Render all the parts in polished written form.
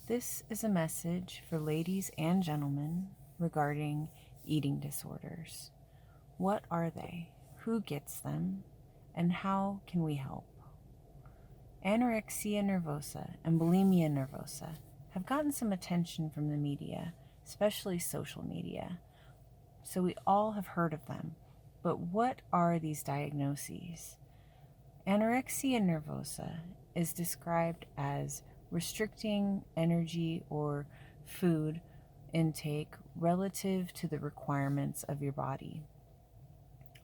This is a message for ladies and gentlemen regarding eating disorders. What are they? Who gets them? And how can we help? Anorexia nervosa and bulimia nervosa have gotten some attention from the media, especially social media, so we all have heard of them. But what are these diagnoses? Anorexia nervosa is described as restricting energy or food intake relative to the requirements of your body.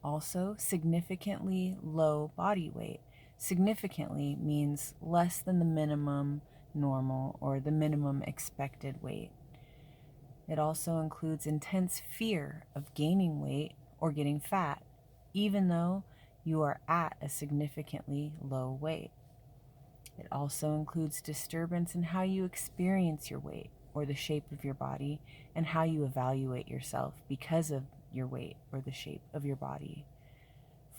Also, significantly low body weight. Significantly means less than the minimum normal or the minimum expected weight. It also includes intense fear of gaining weight or getting fat, even though you are at a significantly low weight. It also includes disturbance in how you experience your weight or the shape of your body and how you evaluate yourself because of your weight or the shape of your body.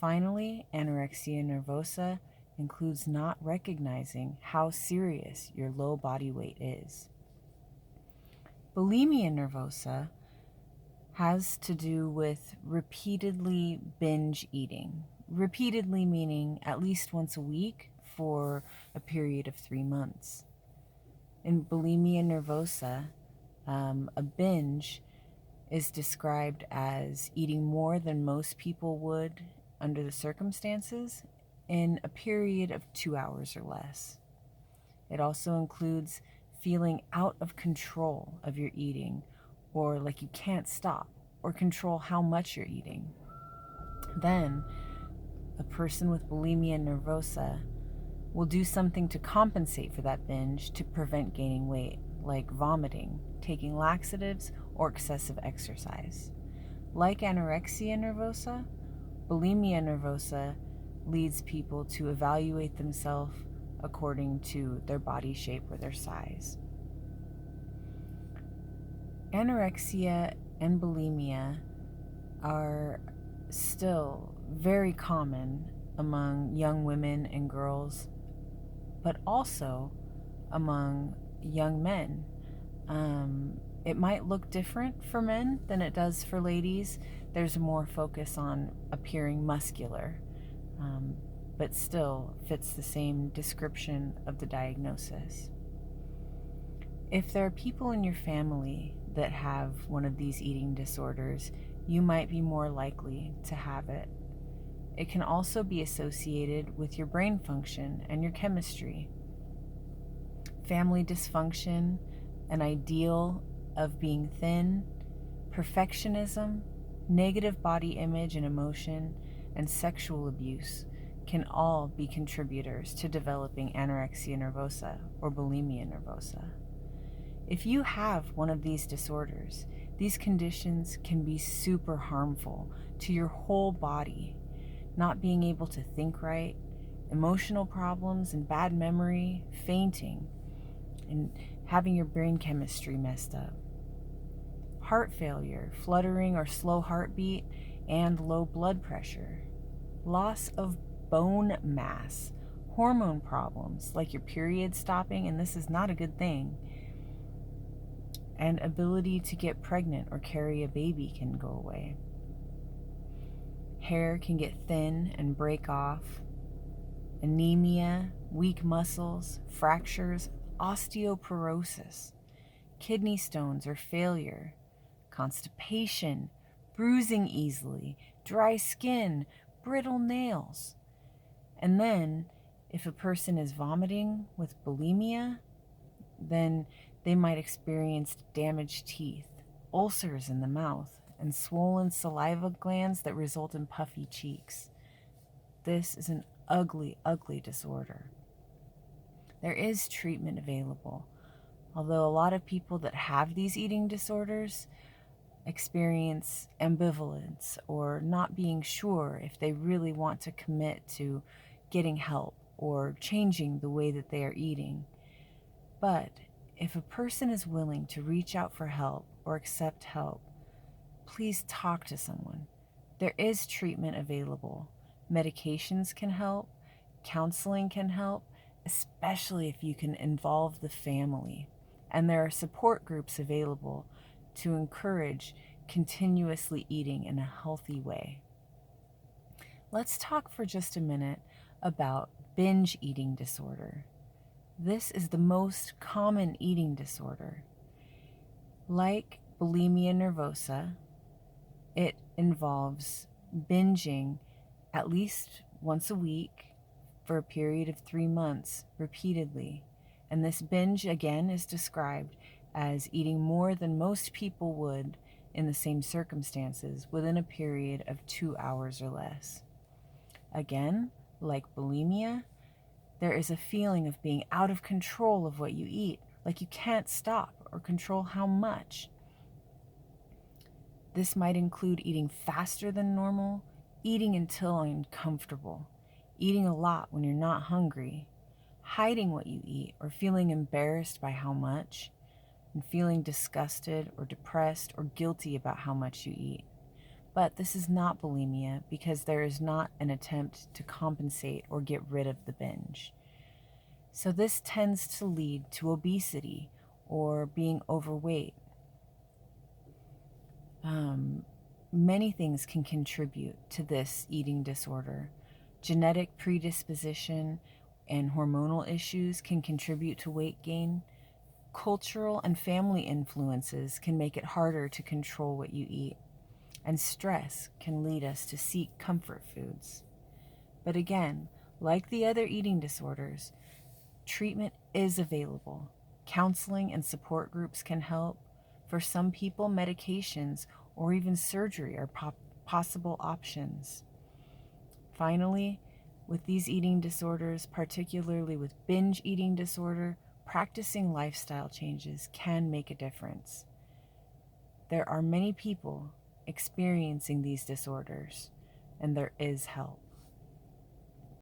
Finally, anorexia nervosa includes not recognizing how serious your low body weight is. Bulimia nervosa has to do with repeatedly binge eating. Repeatedly meaning at least once a week for a period of 3 months. In bulimia nervosa, a binge is described as eating more than most people would under the circumstances in a period of 2 hours or less. It also includes feeling out of control of your eating, or like you can't stop or control how much you're eating. Then, a person with bulimia nervosa will do something to compensate for that binge to prevent gaining weight, like vomiting, taking laxatives, or excessive exercise. Like anorexia nervosa, bulimia nervosa leads people to evaluate themselves according to their body shape or their size. Anorexia and bulimia are still very common among young women and girls, but also among young men. It might look different for men than it does for ladies. There's more focus on appearing muscular, but still fits the same description of the diagnosis. If there are people in your family that have one of these eating disorders, you might be more likely to have it. It can also be associated with your brain function and your chemistry. Family dysfunction, an ideal of being thin, perfectionism, negative body image and emotion, and sexual abuse can all be contributors to developing anorexia nervosa or bulimia nervosa. If you have one of these disorders, these conditions can be super harmful to your whole body. Not being able to think right, emotional problems and bad memory, fainting, and having your brain chemistry messed up. Heart failure, fluttering or slow heartbeat, and low blood pressure. Loss of bone mass, hormone problems like your period stopping, and this is not a good thing, and ability to get pregnant or carry a baby can go away. Hair can get thin and break off. Anemia, weak muscles, fractures, osteoporosis, kidney stones or failure, constipation, bruising easily, dry skin, brittle nails. And then, if a person is vomiting with bulimia, then they might experience damaged teeth, ulcers in the mouth, and swollen saliva glands that result in puffy cheeks. This is an ugly, ugly disorder. There is treatment available, although a lot of people that have these eating disorders experience ambivalence or not being sure if they really want to commit to getting help or changing the way that they are eating. But if a person is willing to reach out for help or accept help, please talk to someone. There is treatment available. Medications can help, counseling can help, especially if you can involve the family. and there are support groups available to encourage continuously eating in a healthy way. Let's talk for just a minute about binge eating disorder. This is the most common eating disorder. Like bulimia nervosa, it involves binging at least once a week for a period of 3 months repeatedly. And this binge, again, is described as eating more than most people would in the same circumstances within a period of 2 hours or less. Again, like bulimia, there is a feeling of being out of control of what you eat, like you can't stop or control how much. This might include eating faster than normal, eating until uncomfortable, eating a lot when you're not hungry, hiding what you eat or feeling embarrassed by how much, and feeling disgusted or depressed or guilty about how much you eat. But this is not bulimia because there is not an attempt to compensate or get rid of the binge. So this tends to lead to obesity or being overweight. Many things can contribute to this eating disorder. Genetic predisposition and hormonal issues can contribute to weight gain. Cultural and family influences can make it harder to control what you eat. And stress can lead us to seek comfort foods. But again, like the other eating disorders, treatment is available. Counseling and support groups can help. For some people, medications or even surgery are possible options. Finally, with these eating disorders, particularly with binge eating disorder, practicing lifestyle changes can make a difference. There are many people experiencing these disorders, and there is help.